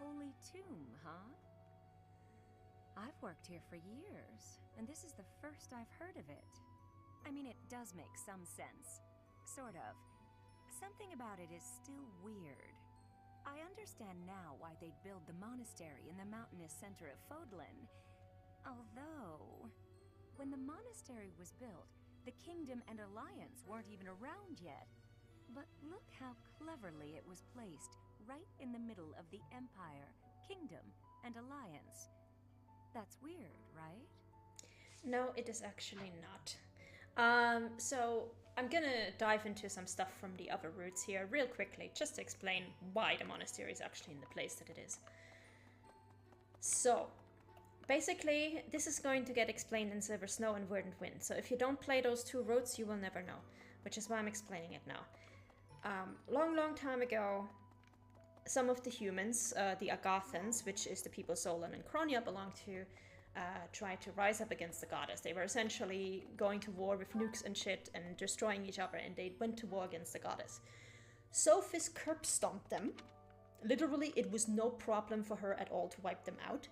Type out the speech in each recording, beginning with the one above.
Holy Tomb, huh? I've worked here for years, and this is the first I've heard of it. I mean, it does make some sense. Sort of. Something about it is still weird. I understand now why they'd build the monastery in the mountainous center of Fodlan. Although, when the monastery was built, the Kingdom and Alliance weren't even around yet. But look how cleverly it was placed, right in the middle of the Empire, Kingdom, and Alliance. That's weird, right? No, it is actually not. So I'm gonna dive into some stuff from the other routes here real quickly, just to explain why the monastery is actually in the place that it is. So, basically, this is going to get explained in Silver Snow and Verdant Wind. So if you don't play those two routes, you will never know, which is why I'm explaining it now. Long time ago, some of the humans, the Adjutants, which is the people Solon and Kronia belong to, tried to rise up against the goddess. They were essentially going to war with nukes and shit and destroying each other, and they went to war against the goddess. Sophis curb stomped them. Literally, it was no problem for her at all to wipe them out.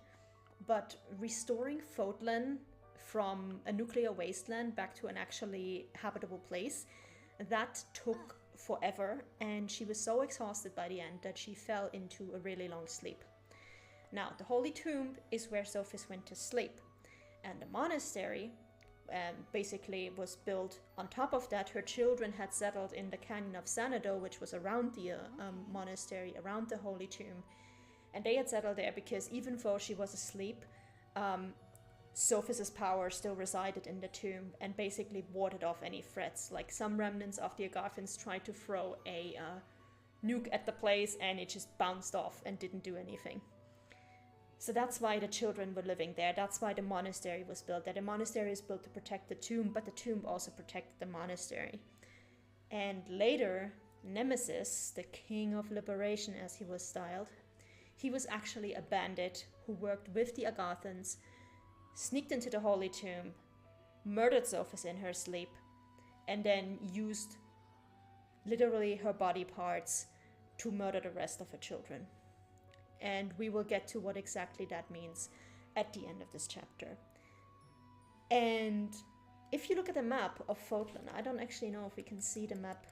But restoring Fodlan from a nuclear wasteland back to an actually habitable place, that took forever, and she was so exhausted by the end that she fell into a really long sleep. Now, the Holy Tomb is where Sophis went to sleep, and the monastery basically was built on top of that. Her children had settled in the Canyon of Xanadu, which was around the monastery, around the Holy Tomb, and they had settled there because even though she was asleep, Sophis's power still resided in the tomb and basically warded off any threats. Like, some remnants of the Agarthans tried to throw a nuke at the place, and it just bounced off and didn't do anything. So that's why the children were living there. That's why the monastery was built there. The monastery is built to protect the tomb, but the tomb also protected the monastery. And later, Nemesis, the King of Liberation as he was styled, he was actually a bandit who worked with the Agarthans, sneaked into the Holy Tomb, murdered Sophis in her sleep, and then used literally her body parts to murder the rest of her children. And we will get to what exactly that means at the end of this chapter. And if you look at the map of Fodlan, I don't actually know if we can see the map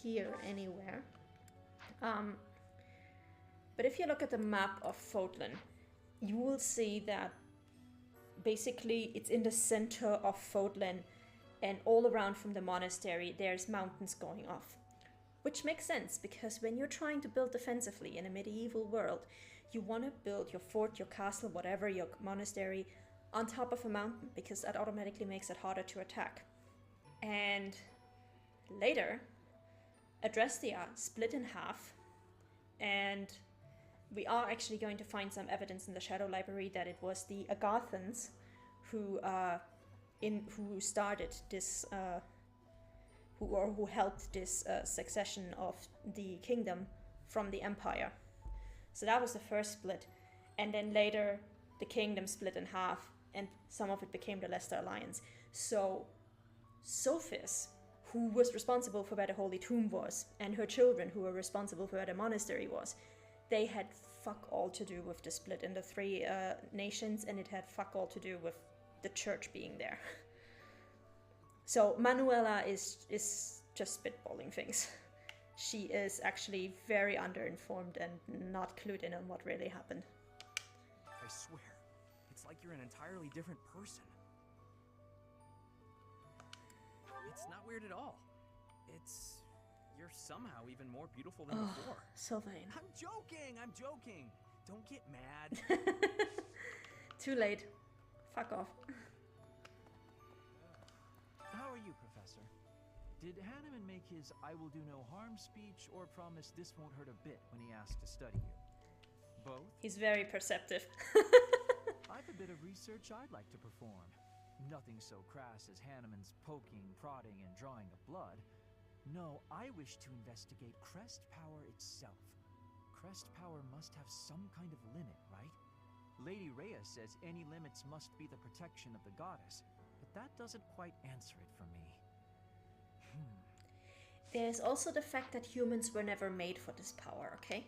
here anywhere. But if you look at the map of Fodlan, you will see that basically it's in the center of Fodlan, and all around from the monastery there's mountains going off. Which makes sense, because when you're trying to build defensively in a medieval world, you want to build your fort, your castle, whatever, your monastery, on top of a mountain, because that automatically makes it harder to attack. And later, Adrestia split in half, and we are actually going to find some evidence in the Shadow Library that it was the Agarthans who started this, who helped this succession of the kingdom from the Empire. So that was the first split, and then later the kingdom split in half, and some of it became the Leicester Alliance. So Sophis, who was responsible for where the Holy Tomb was, and her children, who were responsible for where the monastery was, they had fuck all to do with the split in the three nations, and it had fuck all to do with the church being there. So Manuela is just spitballing things. She is actually very underinformed and not clued in on what really happened. I swear, it's like you're an entirely different person. It's not weird at all. You're somehow even more beautiful than before. So vain. I'm joking! Don't get mad. Too late. Fuck off. How are you, Professor? Did Hanneman make his "I will do no harm" speech, or promise this won't hurt a bit when he asked to study you? Both? He's very perceptive. I've a bit of research I'd like to perform. Nothing so crass as Hanneman's poking, prodding, and drawing of blood. No, I wish to investigate crest power itself. Crest power must have some kind of limit, right? Lady Rhea says any limits must be the protection of the goddess, but that doesn't quite answer it for me. There's also the fact that humans were never made for this power, okay?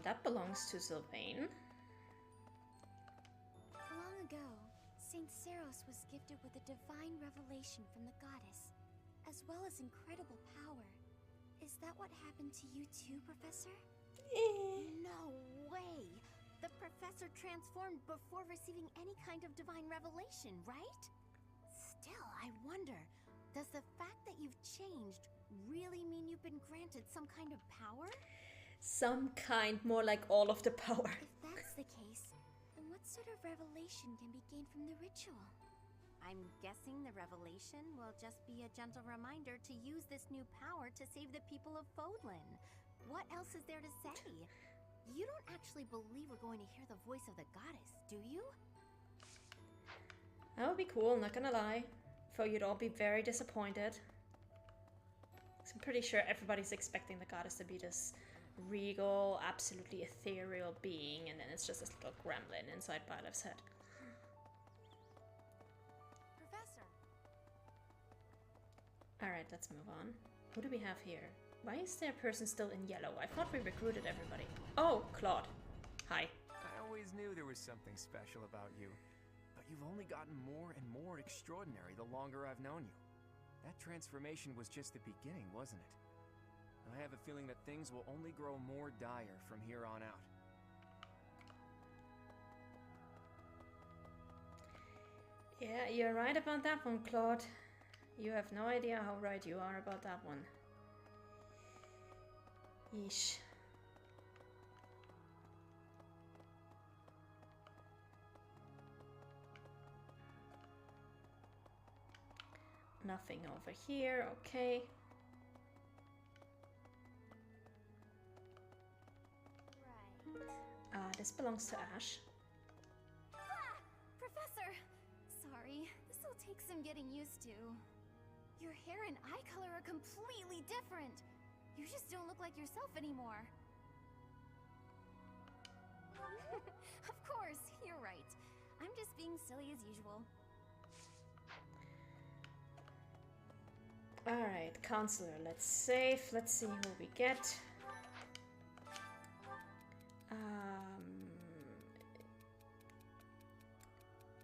That belongs to Sylvain. Long ago, Saint Seros was gifted with a divine revelation from the goddess, as well as incredible power. Is that what happened to you too, Professor? No way! The professor transformed before receiving any kind of divine revelation, right? Still, I wonder, does the fact that you've changed really mean you've been granted some kind of power? Some kind, more like all of the power. If that's the case, then what sort of revelation can be gained from the ritual? I'm guessing the revelation will just be a gentle reminder to use this new power to save the people of Fodlan. What else is there to say? You don't actually believe we're going to hear the voice of the goddess, do you? That would be cool, not gonna lie. Though you'd all be very disappointed. 'Cause I'm pretty sure everybody's expecting the goddess to be this regal, absolutely ethereal being, and then it's just this little gremlin inside Byleth's head. Professor! Alright, let's move on. Who do we have here? Why is there a person still in yellow? I thought we recruited everybody. Oh, Claude. Hi. I always knew there was something special about you. But you've only gotten more and more extraordinary the longer I've known you. That transformation was just the beginning, wasn't it? I have a feeling that things will only grow more dire from here on out. Yeah, you're right about that one, Claude. You have no idea how right you are about that one. Yeesh. Nothing over here, okay. Right. This belongs to Ash. Ah! Professor! Sorry, this will take some getting used to. Your hair and eye color are completely different. You just don't look like yourself anymore. Of course, you're right. I'm just being silly as usual. Alright, counselor, let's save. Let's see who we get.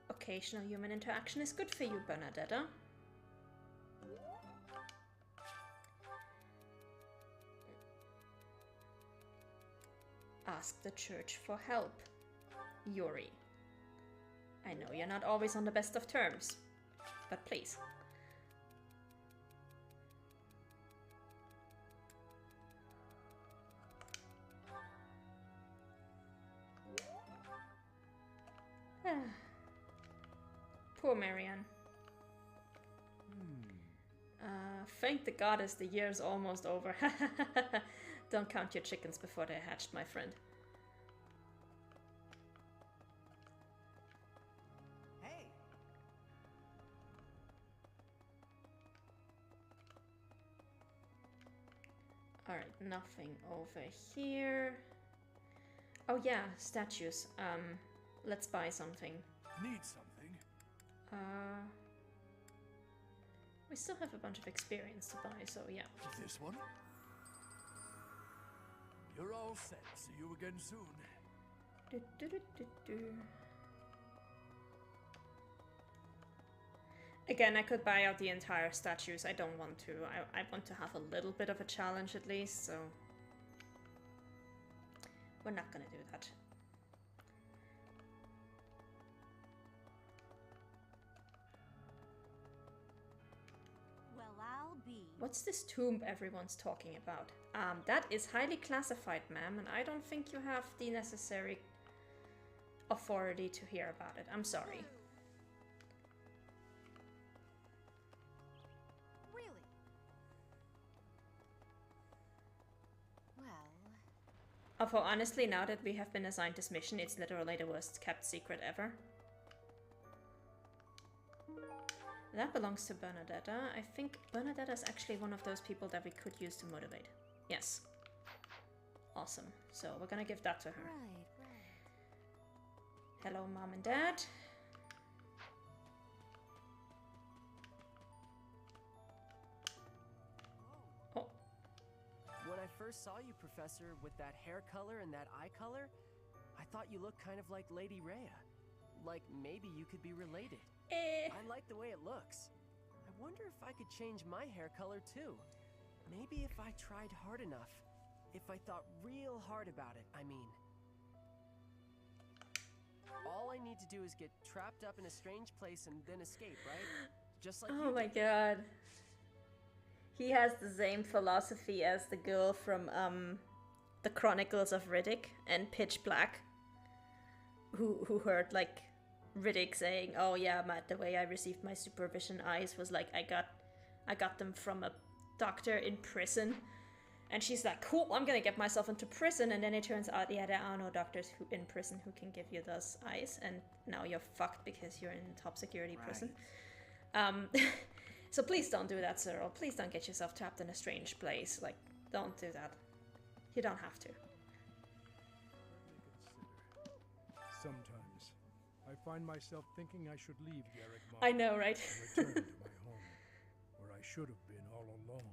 Occasional human interaction is good for you, Bernadetta. Ask the church for help. Yuri. I know you're not always on the best of terms, but please. Poor Marianne. Thank the goddess, the year's almost over. Don't count your chickens before they're hatched, my friend. Hey! Alright, nothing over here. Oh yeah, statues. Let's buy something. Need something? We still have a bunch of experience to buy, so yeah. This one? You're all set. See you again soon. Again, I could buy out the entire statues. I don't want to. I want to have a little bit of a challenge at least, so we're not gonna do that. Well, I'll be. What's this tomb everyone's talking about? That is highly classified, ma'am, and I don't think you have the necessary authority to hear about it. I'm sorry. Really? Well... Although honestly, now that we have been assigned this mission, it's literally the worst kept secret ever. That belongs to Bernadetta. I think Bernadetta is actually one of those people that we could use to motivate. Yes. Awesome. So we're gonna give that to her. Right. Hello, Mom and Dad. Oh. What I first saw you, Professor, with that hair color and that eye color, I thought you looked kind of like Lady Rhea. Like maybe you could be related. I like the way it looks. I wonder if I could change my hair color too. Maybe if I tried hard enough. If I thought real hard about it, I mean. All I need to do is get trapped up in a strange place and then escape, right? Just like you Oh my did. god. He has the same philosophy as the girl from the Chronicles of Riddick and Pitch Black, who heard like Riddick saying, "Oh yeah, Matt, the way I received my supervision eyes was like I got them from a doctor in prison." And she's like, "Cool, I'm gonna get myself into prison." And then it turns out, yeah, there are no doctors in prison who can give you those eyes, and now you're fucked because you're in top security prison. So please don't do that, Cyril. Please don't get yourself trapped in a strange place. Like, don't do that. You don't have to. Sometimes I find myself thinking I should leave Garrick Mall I know, right? and return to my home, where I should have been all along.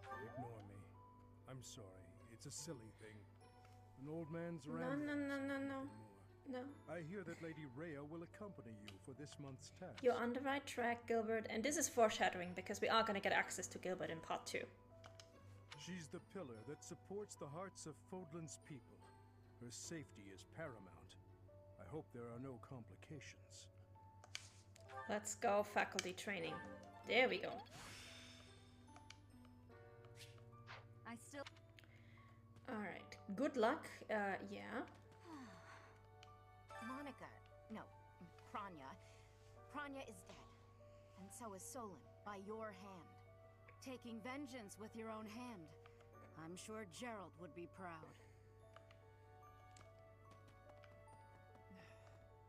Ignore me. I'm sorry. It's a silly thing. An old man's No. ramblings. No. I hear that Lady Rhea will accompany you for this month's task. You're on the right track, Gilbert. And this is foreshadowing because we are going to get access to Gilbert in part 2. She's the pillar that supports the hearts of Fodlan's people. Her safety is paramount. I hope there are no complications. Let's go faculty training. There we go. I still... Alright. Good luck. Yeah. Monica, no, Pranya. Pranya is dead. And so is Solon, by your hand. Taking vengeance with your own hand. I'm sure Gerald would be proud.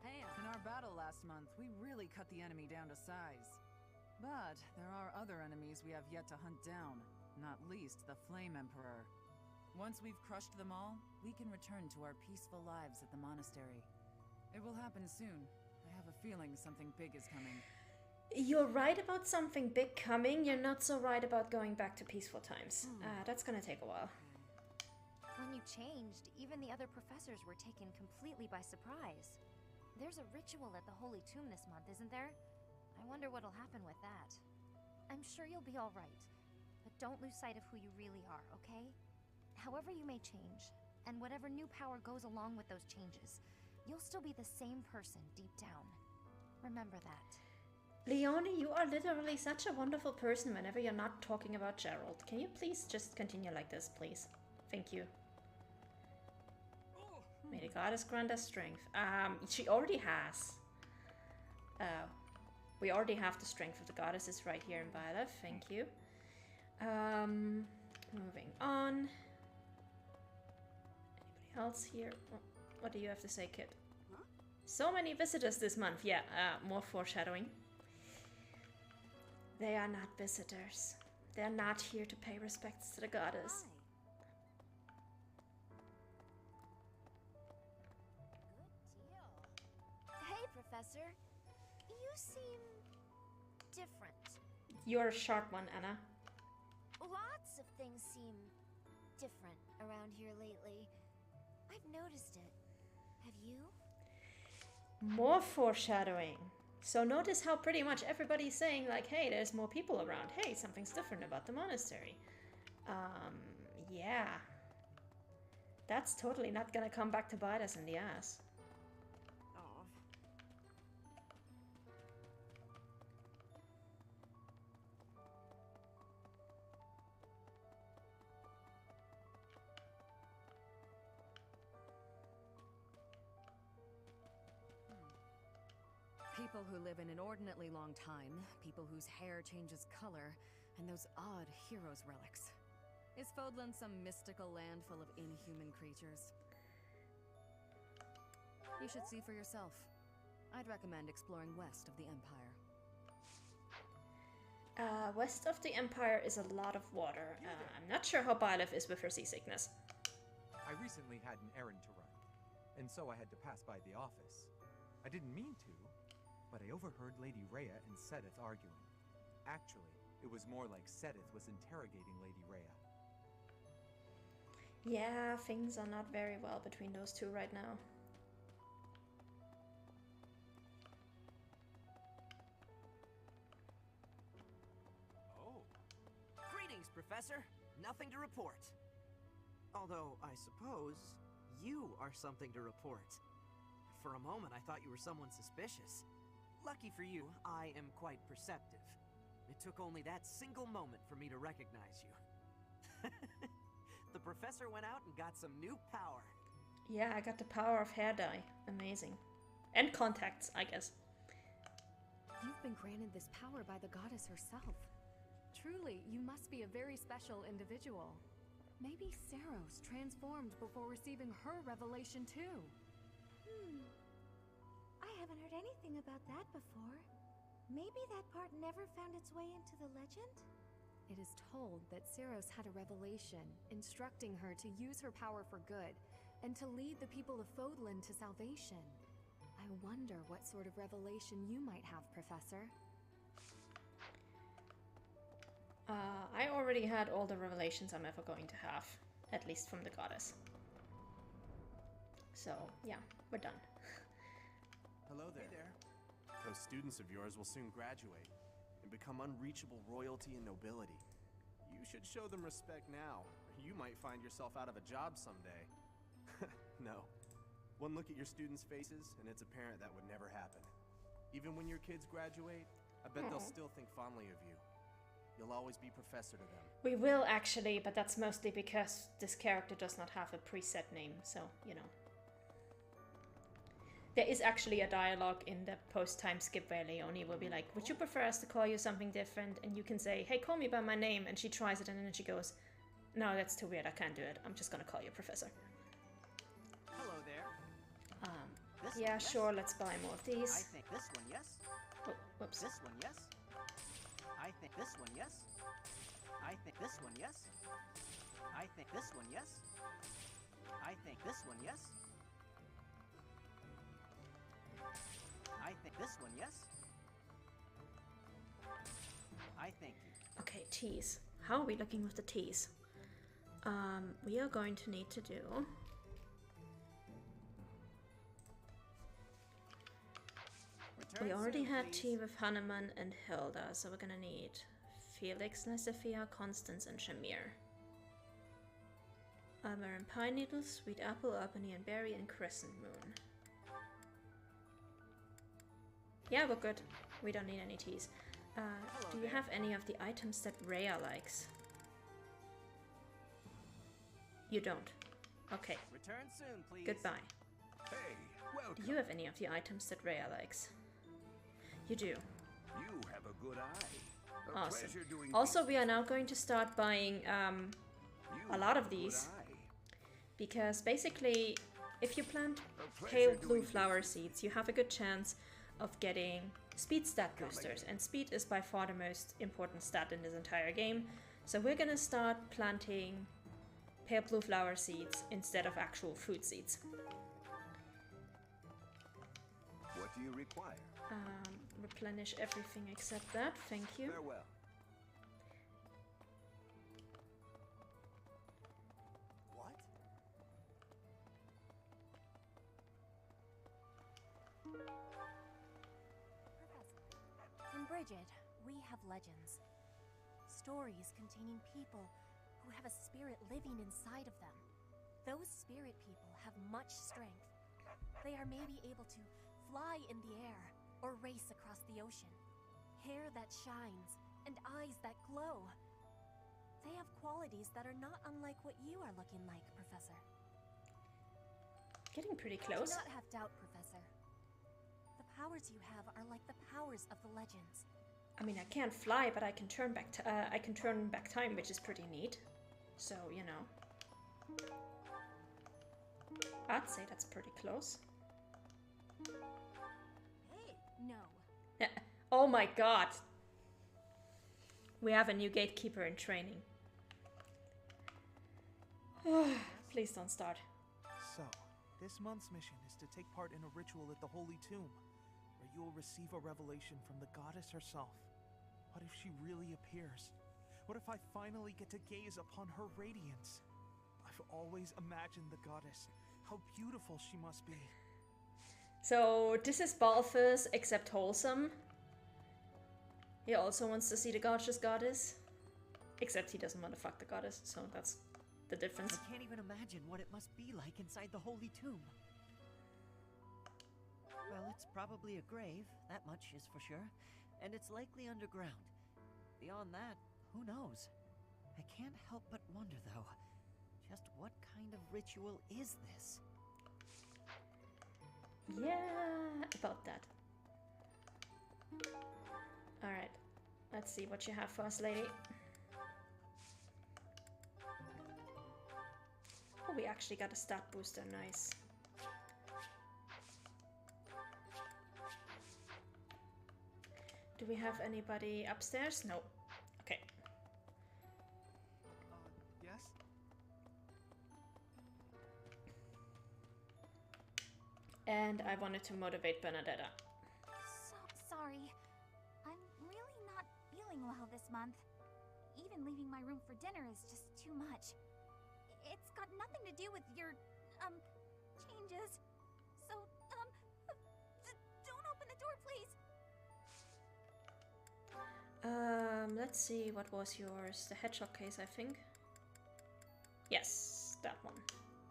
In our battle last month, we really cut the enemy down to size. But there are other enemies we have yet to hunt down, not least the Flame Emperor. Once we've crushed them all, we can return to our peaceful lives at the monastery. It will happen soon. I have a feeling something big is coming. You're right about something big coming. You're not so right about going back to peaceful times. That's gonna take a while. When you changed, even the other professors were taken completely by surprise. There's a ritual at the Holy Tomb this month, isn't there? I wonder what'll happen with that. I'm sure you'll be all right, but don't lose sight of who you really are, okay? However you may change, and whatever new power goes along with those changes, you'll still be the same person deep down. Remember that. Leonie, you are literally such a wonderful person whenever you're not talking about Gerald. Can you please just continue like this, please? Thank you. May the goddess grant us strength. She already has. We already have the strength of the goddesses right here in Byleth. Thank you. Moving on. Anybody else here? What do you have to say, kid? Huh? So many visitors this month. Yeah, more foreshadowing. They are not visitors. They're not here to pay respects to the goddess. Good deal. Hey, Professor. You seem different. You're a sharp one, Anna. Lots of things seem different around here lately. I've noticed it. Have you? More foreshadowing. So notice how pretty much everybody's saying like, hey, there's more people around. Hey, something's different about the monastery. Yeah. That's totally not gonna come back to bite us in the ass. Oh. People who live an inordinately long time, people whose hair changes color, and those odd heroes' relics. Is Fodlan some mystical land full of inhuman creatures? You should see for yourself. I'd recommend exploring west of the Empire. West of the Empire is a lot of water. I'm not sure how Byleth is with her seasickness. I recently had an errand to run, and so I had to pass by the office. I didn't mean to, but I overheard Lady Rhea and Sedith arguing. Actually, It was more like Seteth was interrogating Lady Rhea. Yeah, things are not very well between those two right now. Oh. Greetings, Professor. Nothing to report. Although, I suppose, you are something to report. For a moment, I thought you were someone suspicious. Lucky for you, I am quite perceptive. It took only that single moment for me to recognize you. The professor went out and got some new power. Yeah, I got the power of hair dye. Amazing. And contacts, I guess. You've been granted this power by the goddess herself. Truly, you must be a very special individual. Maybe Seros transformed before receiving her revelation too. I haven't heard anything about that before. Maybe that part never found its way into the legend? It is told that Seros had a revelation, instructing her to use her power for good, and to lead the people of Fodlan to salvation. I wonder what sort of revelation you might have, Professor. I already had all the revelations I'm ever going to have, at least from the goddess. So, yeah, we're done. Hello there. Hey there. Those students of yours will soon graduate and become unreachable royalty and nobility. You should show them respect now, or you might find yourself out of a job someday. No. One look at your students' faces, and it's apparent that would never happen. Even when your kids graduate, I bet they'll still think fondly of you. You'll always be professor to them. We will actually, but that's mostly because this character does not have a preset name, so, you know. There is actually a dialogue in the post-time skip where Leonie will be like, would you prefer us to call you something different? And you can say, hey, call me by my name. And she tries it and then she goes, no, that's too weird. I can't do it. I'm just gonna call you Professor. Hello there. Yeah, one, sure, let's buy more of these. I think this one, yes. Oh, whoops. This one, yes. I think this one, yes. I think this one, yes. I think this one, yes. I think this one, yes. I think this one, yes. I think you. Okay, teas. How are we looking with the teas? We are going to need to do... We already had tea with Hanuman and Hilda, so we're gonna need Felix, Lysafia, Constance, and Shamir. Almer and Pine Needle, Sweet Apple, Albany and Berry, and Crescent Moon. Yeah, we're good. We don't need any teas. Do you have any of the items that Rhea likes? You don't. Okay. Return soon, please. Goodbye. Hey, welcome. Do you have any of the items that Rhea likes? You do. You have a good eye. Awesome. Also, we are now going to start buying a lot of these. Because basically, if you plant pale blue flower seeds, you have a good chance of getting speed stat boosters. And speed is by far the most important stat in this entire game. So we're gonna start planting pale blue flower seeds instead of actual food seeds. What do you require? Replenish everything except that, thank you. Farewell. What? In Bridget, we have legends. Stories containing people who have a spirit living inside of them. Those spirit people have much strength. They are maybe able to fly in the air or race across the ocean. Hair that shines and eyes that glow. They have qualities that are not unlike what you are looking like, Professor. Getting pretty close. Do not have doubt, Professor. The powers you have are like the powers of the legends. I mean, I can't fly, but I can turn back. I can turn back time, which is pretty neat. So, you know, I'd say that's pretty close. Hey, no. Yeah. Oh my God! We have a new gatekeeper in training. Please don't start. So, this month's mission is to take part in a ritual at the Holy Tomb, where you will receive a revelation from the goddess herself. What if she really appears? What if I finally get to gaze upon her radiance? I've always imagined the goddess. How beautiful she must be. So this is Balthus, except wholesome. He also wants to see the gorgeous goddess. Except he doesn't want to fuck the goddess, so that's the difference. I can't even imagine what it must be like inside the holy tomb. Well, it's probably a grave, that much is for sure. And it's likely underground. Beyond that, who knows? I can't help but wonder, though, just what kind of ritual is this? Yeah, about that. Alright, let's see what you have for us, lady. Oh, we actually got a stat booster, nice. Do we have anybody upstairs? No. Okay. Yes? And I wanted to motivate Bernadetta. So sorry. I'm really not feeling well this month. Even leaving my room for dinner is just too much. It's got nothing to do with your, changes. So, don't open the door, please. Let's see, what was yours? The hedgehog case, I think. Yes, that one.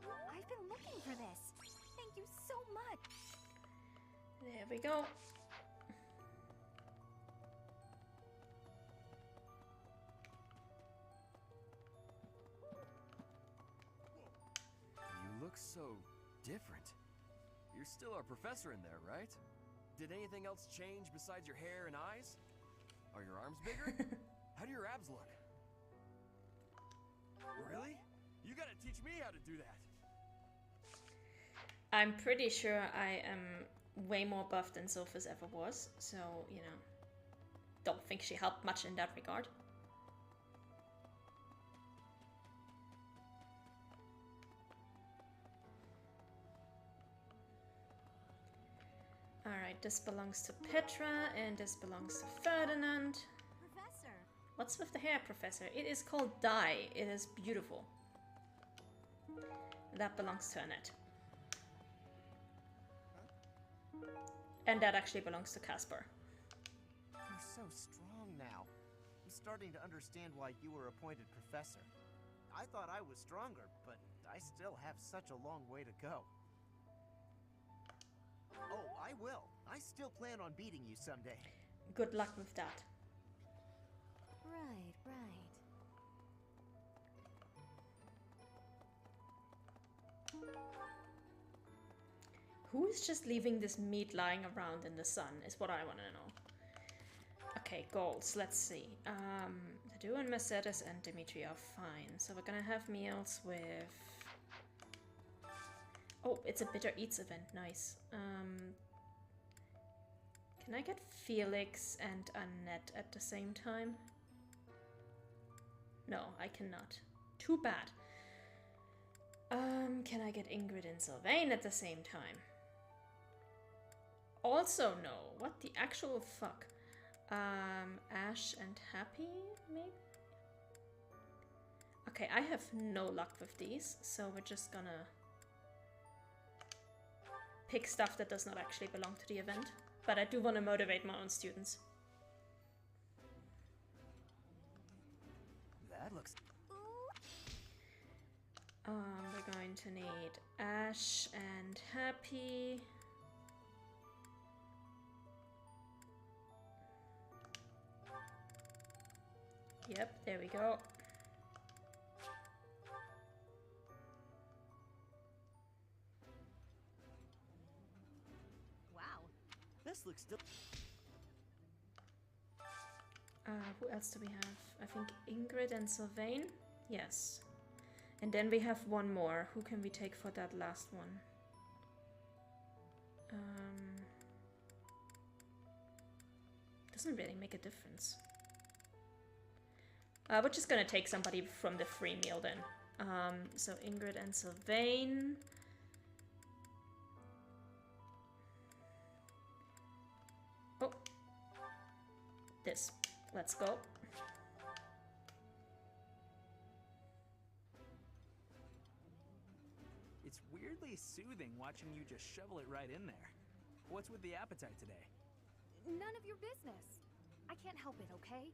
I've been looking for this. Thank you so much. There we go. You look so different. You're still our professor in there, right? Did anything else change besides your hair and eyes? Are your arms bigger? How do your abs look? Really? You gotta teach me how to do that. I'm pretty sure I am way more buff than Sophus ever was, so, you know, don't think she helped much in that regard. Alright, this belongs to Petra, and this belongs to Ferdinand. Professor! What's with the hair, Professor? It is called dye. It is beautiful. That belongs to Annette. And that actually belongs to Casper. You're so strong now. I'm starting to understand why you were appointed professor. I thought I was stronger, but I still have such a long way to go. Oh, I will. I still plan on beating you someday. Good luck with that. Right, right. Who is just leaving this meat lying around in the sun is what I want to know. Okay, goals. Let's see. Tadu and Mercedes and Dimitri are fine. So we're gonna have meals with... Oh, it's a Bitter Eats event. Nice. Can I get Felix and Annette at the same time? No, I cannot. Too bad. Can I get Ingrid and Sylvain at the same time? Also no. What the actual fuck? Ash and Happy, maybe? Okay, I have no luck with these, so we're just gonna pick stuff that does not actually belong to the event. But I do want to motivate my own students. That looks... We're going to need Ash and Happy. Yep, there we go. Wow. This looks still... Who else do we have? I think Ingrid and Sylvain? Yes. And then we have one more. Who can we take for that last one? Doesn't really make a difference. We're just gonna take somebody from the free meal then. So Ingrid and Sylvain. Oh. This. Let's go. It's weirdly soothing watching you just shovel it right in there. What's with the appetite today? None of your business. I can't help it, okay?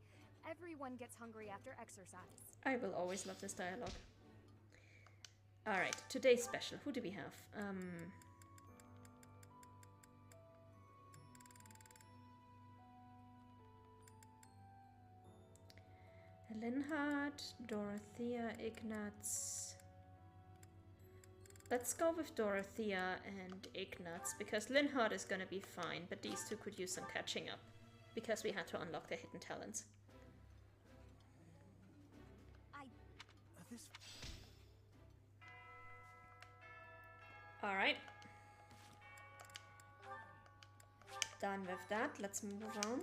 Everyone gets hungry after exercise. I will always love this dialogue. Alright, today's special. Who do we have? Linhard, Dorothea, Ignatz. Let's go with Dorothea and Ignatz, because Linhard is gonna be fine, but these two could use some catching up, because we had to unlock their hidden talents. Alright. Done with that, let's move on.